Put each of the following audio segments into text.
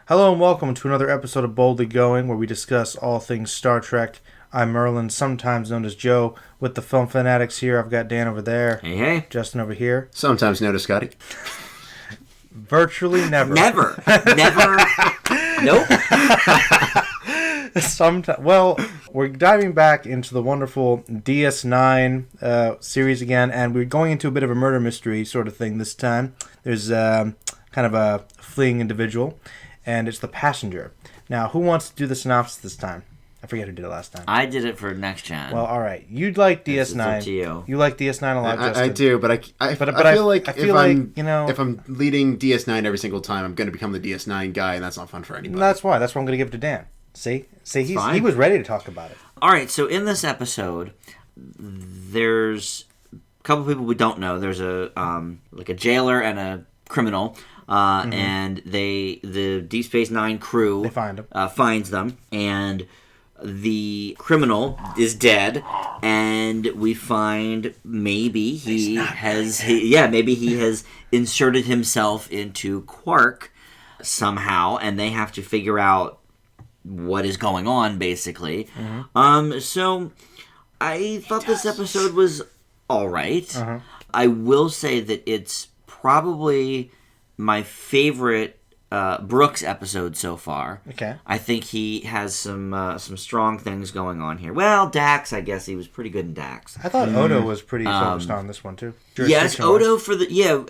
Hello and welcome to another episode of Boldly Going, where we discuss all things Star Trek. I'm Merlin, sometimes known as Joe, with the film fanatics here. I've got Dan over there. Hey, hey. Justin over here. Sometimes known as Scotty. Virtually never. Never. Nope. Well, we're diving back into the wonderful DS9 series again, and we're going into a bit of a murder mystery sort of thing this time. There's kind of a fleeing individual, and it's the passenger. Now, who wants to do the synopsis this time? I forget who did it last time. I did it for Next Gen. Well, all right. You'd like DS9. It's up to you. You like DS9 a lot, Justin. I do, but I feel like if I'm leading DS9 every single time, I'm going to become the DS9 guy, and that's not fun for anybody. That's why I'm going to give it to Dan. See, he was ready to talk about it. All right, so in this episode, there's a couple people we don't know. There's a jailer and a criminal. And the Deep Space Nine crew finds them, and the criminal is dead, and we find maybe he has inserted himself into Quark somehow, and they have to figure out what is going on, basically. So I thought this episode was all right. I will say that it's probably my favorite Brooks episode so far. Okay. I think he has some strong things going on here. Well, Dax, I guess he was pretty good in Dax. I thought Odo was pretty focused on this one too. Yes, Odo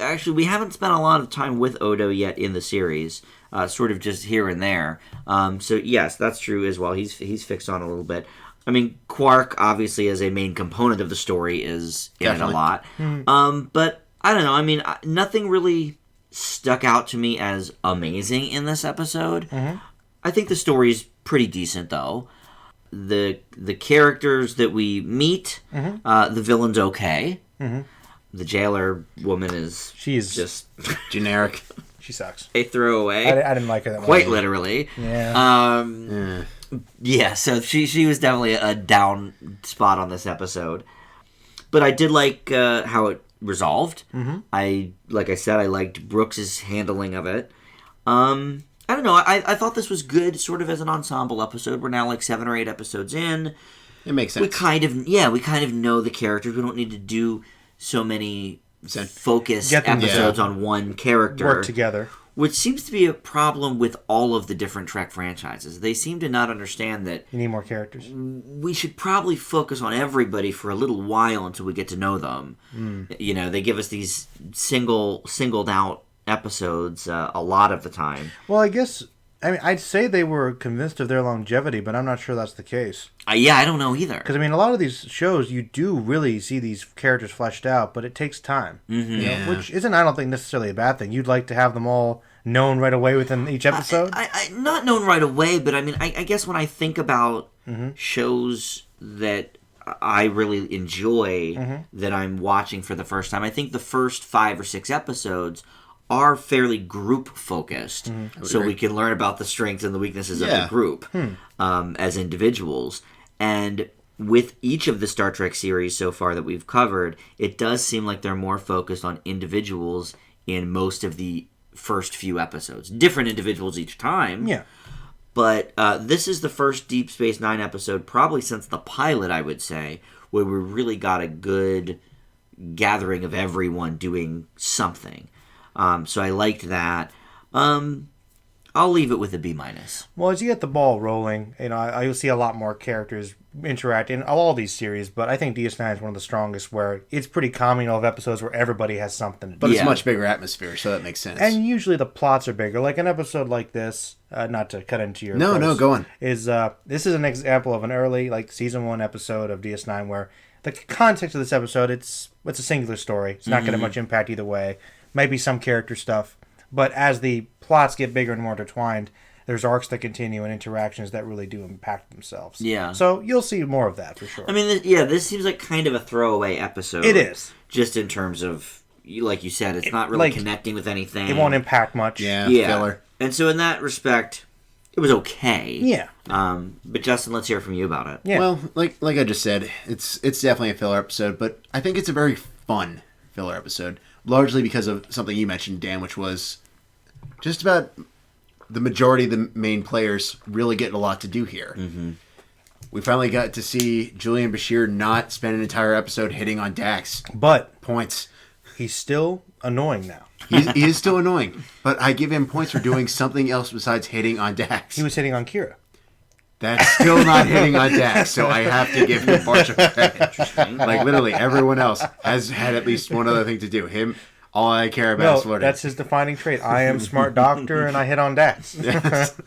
actually we haven't spent a lot of time with Odo yet in the series. Sort of just here and there. So yes, that's true as well. He's fixed on a little bit. I mean, Quark obviously as a main component of the story is in it a lot. But I don't know. I mean, nothing really stuck out to me as amazing in this episode. I think the story's pretty decent though. The characters that we meet, the villain's okay. The jailer woman she's just generic. She sucks. A throwaway. I didn't like her that much. Quite literally. Yeah. Yeah, so she was definitely a down spot on this episode. But I did like how it resolved. Like I said, I liked Brooks's handling of it. I don't know. I thought this was good, sort of as an ensemble episode. We're now like 7 or 8 episodes in. It makes sense. We kind of know the characters. We don't need to do so many focused episodes on one character. Work together. Which seems to be a problem with all of the different Trek franchises. They seem to not understand that you need more characters. We should probably focus on everybody for a little while until we get to know them. You know, they give us these singled out episodes a lot of the time. Well, I'd say they were convinced of their longevity, but I'm not sure that's the case. I don't know either. Because, a lot of these shows, you do really see these characters fleshed out, but it takes time. You know, which isn't, I don't think, necessarily a bad thing. You'd like to have them all known right away within each episode? I not known right away, but I guess when I think about shows that I really enjoy that I'm watching for the first time, I think the first 5 or 6 episodes are fairly group focused, so we can learn about the strengths and the weaknesses of the group as individuals. And with each of the Star Trek series so far that we've covered, it does seem like they're more focused on individuals in most of the first few episodes. Different individuals each time. Yeah. But this is the first Deep Space Nine episode, probably since the pilot, I would say, where we really got a good gathering of everyone doing something. So I liked that. I'll leave it with a B-. Well, as you get the ball rolling, you'll see a lot more characters interact in all these series, but I think DS9 is one of the strongest where it's pretty common of episodes where everybody has something to do. But it's a much bigger atmosphere, so that makes sense. And usually the plots are bigger. Like an episode like this, not to cut into your No, go on. This is an example of an early, season 1 episode of DS9 where the context of this episode, it's a singular story. It's not going to have much impact either way. Might be some character stuff. But as the plots get bigger and more intertwined, there's arcs that continue and interactions that really do impact themselves. Yeah. So you'll see more of that for sure. This seems like kind of a throwaway episode. It is. Just in terms of, like you said, it's not really connecting with anything. It won't impact much. Yeah. Filler. And so in that respect, it was okay. Yeah. But Justin, let's hear from you about it. Yeah. Well, like I just said, it's definitely a filler episode, but I think it's a very fun filler episode. Largely because of something you mentioned, Dan, which was just about the majority of the main players really getting a lot to do here. Mm-hmm. We finally got to see Julian Bashir not spend an entire episode hitting on Dax. But points. He's still annoying now. He is still annoying, but I give him points for doing something else besides hitting on Dax. He was hitting on Kira. That's still not hitting on Dax, so I have to give him partial credit. Like, literally, everyone else has had at least one other thing to do. Him, all I care about is flirting. That's his defining trait. I am smart doctor, and I hit on Dax. Yes.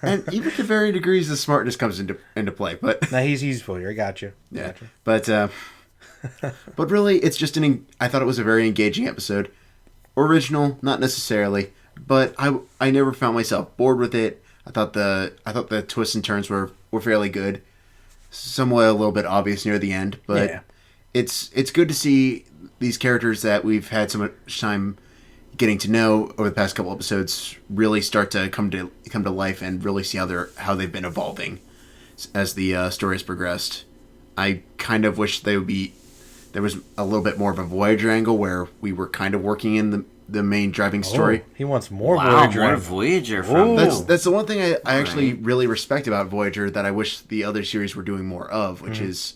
And even to varying degrees, the smartness comes into play. But now he's full here. I got you. Yeah, but really, it's just I thought it was a very engaging episode. Original, not necessarily, but I never found myself bored with it. I thought the twists and turns were fairly good. Somewhat a little bit obvious near the end, but yeah. It's good to see these characters that we've had so much time getting to know over the past couple episodes really start to come to life and really see how they've been evolving as the story has progressed. I kind of wish there was a little bit more of a Voyager angle where we were kind of working in the main driving story. He wants more Voyager. More Voyager from that's the one thing I actually really respect about Voyager that I wish the other series were doing more of, which is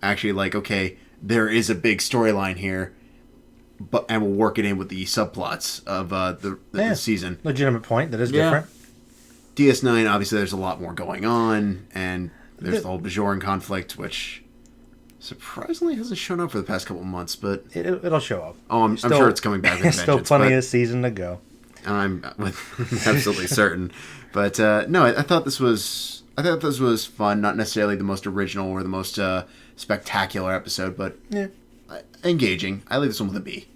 actually like, okay, there is a big storyline here, and we'll work it in with the subplots of the season. Legitimate point. That is different. DS9, obviously, there's a lot more going on, and there's the whole Bajoran conflict, which surprisingly hasn't shown up for the past couple of months, but it'll show up. Oh, I'm sure it's coming back with vengeance. Still plenty of season to go. I'm absolutely certain. But no, I thought this was fun. Not necessarily the most original or the most spectacular episode, but engaging. I leave this one with a B.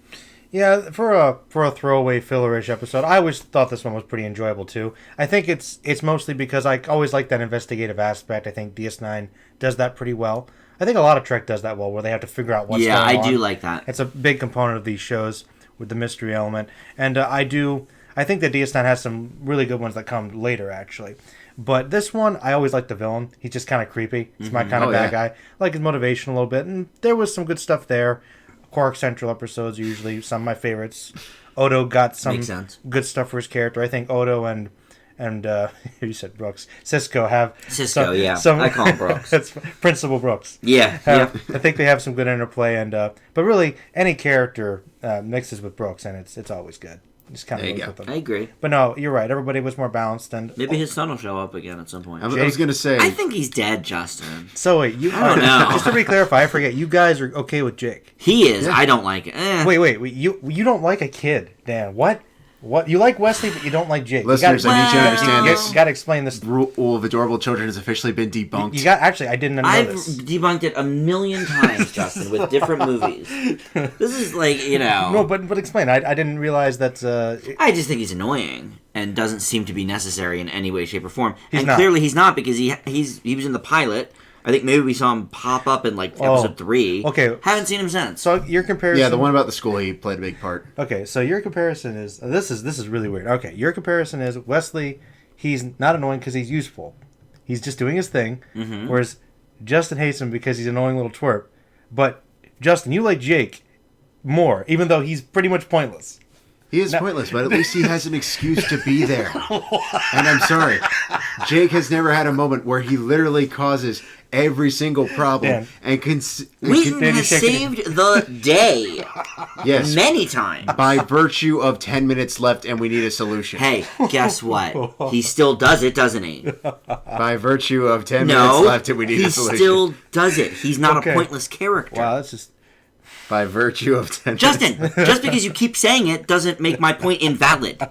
Yeah, for a throwaway fillerish episode, I always thought this one was pretty enjoyable too. I think it's mostly because I always like that investigative aspect. I think DS9 does that pretty well. I think a lot of Trek does that well, where they have to figure out what's going on. Yeah, I do like that. It's a big component of these shows with the mystery element, and I think that DS9 has some really good ones that come later, actually. But this one, I always like the villain. He's just kind of creepy. He's my kind of bad guy. I like his motivation a little bit, and there was some good stuff there. Quark Central episodes are usually some of my favorites. Odo got some good stuff for his character. I think Odo and you said Brooks. Cisco have I call him Brooks. It's Principal Brooks. Yeah. I think they have some good interplay, and but really any character mixes with Brooks, and it's always good. Just kind of goes with them. I agree. But no, you're right. Everybody was more balanced, and maybe his son will show up again at some point. I was going to say, I think he's dead, Justin. So wait, I don't know. Just to re-clarify, I forget. You guys are okay with Jake? He is. Yeah. I don't like it. Wait. You don't like a kid, Dan? What? What, you like Wesley, but you don't like Jake? Listeners, I need you to understand this. You got to explain this. Rule of adorable children has officially been debunked. I didn't know this. I've debunked it 1,000,000 times, Justin, with different movies. This is like, No, but explain. I didn't realize that. I just think he's annoying and doesn't seem to be necessary in any way, shape, or form. Clearly he's not, because he was in the pilot. I think maybe we saw him pop up in episode 3. Okay. Haven't seen him since. So your comparison... Yeah, the one about the school, he played a big part. Okay, so your comparison is... This is really weird. Okay, your comparison is Wesley, he's not annoying because he's useful. He's just doing his thing. Mm-hmm. Whereas Justin hates him because he's an annoying little twerp. But, Justin, you like Jake more, even though he's pretty much pointless. He is pointless, but at least he has an excuse to be there. And I'm sorry, Jake has never had a moment where he literally causes every single problem. Wheaton has saved the day. Yes. Many times. By virtue of 10 minutes left and we need a solution. Hey, guess what? He still does it, doesn't he? By virtue of 10 minutes left and we need a solution. He still does it. He's not a pointless character. Wow, that's just... By virtue of 10 Justin, just because you keep saying it doesn't make my point invalid.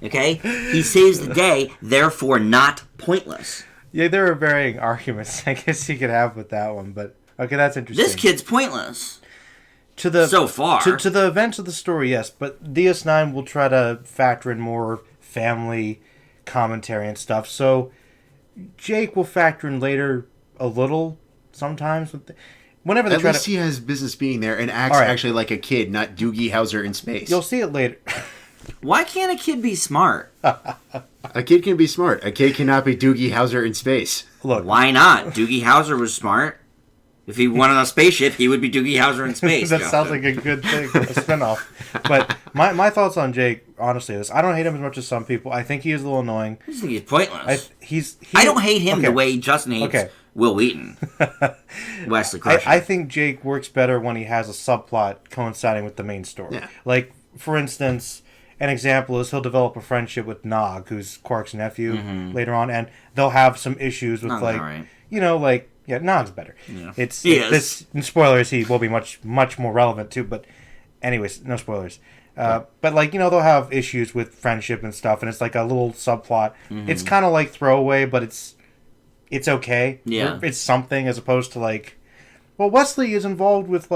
Okay? He saves the day, therefore not pointless. Yeah, there are varying arguments I guess you could have with that one, but okay, that's interesting. This kid's pointless. So far. To the events of the story, yes, but DS9 will try to factor in more family commentary and stuff, so Jake will factor in later a little sometimes with whenever they At least he has business being there and acts actually like a kid, not Doogie Howser in space. You'll see it later. Why can't a kid be smart? A kid can be smart. A kid cannot be Doogie Howser in space. Look, why not? Doogie Howser was smart. If he went on a spaceship, he would be Doogie Howser in space. That sounds like a good thing, a spinoff. But my thoughts on Jake, honestly, is I don't hate him as much as some people. I think he is a little annoying. I just think he's pointless. I don't hate him the way Justin hates Will Wheaton. Wesley Crusher. I think Jake works better when he has a subplot coinciding with the main story. Yeah. Like, for instance, an example is he'll develop a friendship with Nog, who's Quark's nephew, later on, and they'll have some issues with, Nog's better. Yeah. This in spoilers, he will be much more relevant too. But anyways, no spoilers. But they'll have issues with friendship and stuff, and it's like a little subplot. It's kind of like throwaway, but it's okay. Yeah, it's something as opposed to Wesley is involved with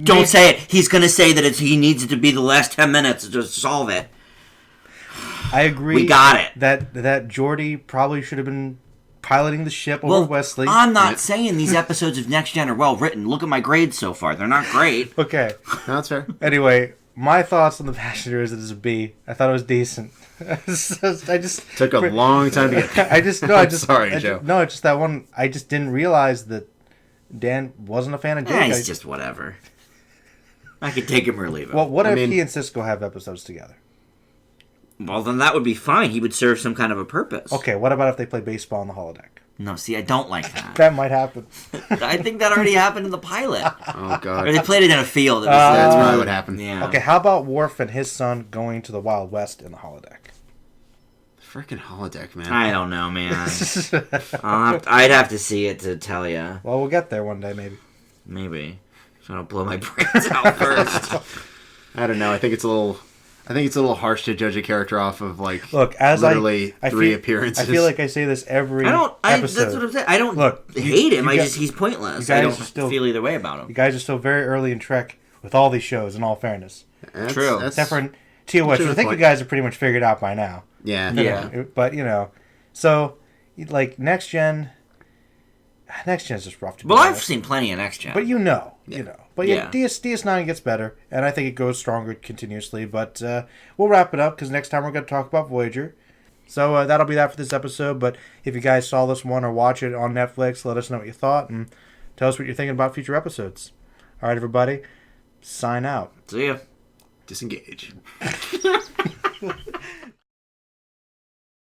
Don't say it. He's gonna say that he needs it to be the last 10 minutes to solve it. I agree. We got it. That Geordi probably should have been piloting the ship over Wesley. I'm not saying these episodes of Next Gen are well written. Look at my grades so far; they're not great. Okay, no, that's fair. Anyway, my thoughts on The Passenger is it is a B. I thought it was decent. I just took a long time to get there. Sorry, Joe. No, it's just that one. I just didn't realize that Dan wasn't a fan of Jake. It's just whatever. I could take him or leave him. Well, what if he and Cisco have episodes together? Well, then that would be fine. He would serve some kind of a purpose. Okay, what about if they play baseball on the holodeck? No, see, I don't like that. That might happen. I think that already happened in the pilot. Oh, God. Or they played it in a field. That's probably what happened. Yeah. Okay, how about Worf and his son going to the Wild West in the holodeck? Freaking holodeck, man. I don't know, man. I'd have to see it to tell you. Well, we'll get there one day, maybe. Maybe. So I don't blow my brains out first. I don't know. I think it's a little harsh to judge a character off of literally three appearances. I feel like I say this every episode. That's what I'm saying. I don't hate him. He's pointless. I don't feel either way about him. You guys are still very early in Trek with all these shows. In all fairness, true. Except for TOS, which I think you guys have pretty much figured out by now. Yeah. But so Next Gen is just rough to be. Well, I've seen plenty of Next Gen. But But DS9 gets better, and I think it goes stronger continuously. But we'll wrap it up, because next time we're going to talk about Voyager. So that'll be that for this episode. But if you guys saw this one or watch it on Netflix, let us know what you thought, and tell us what you're thinking about future episodes. All right, everybody, sign out. See ya. Disengage.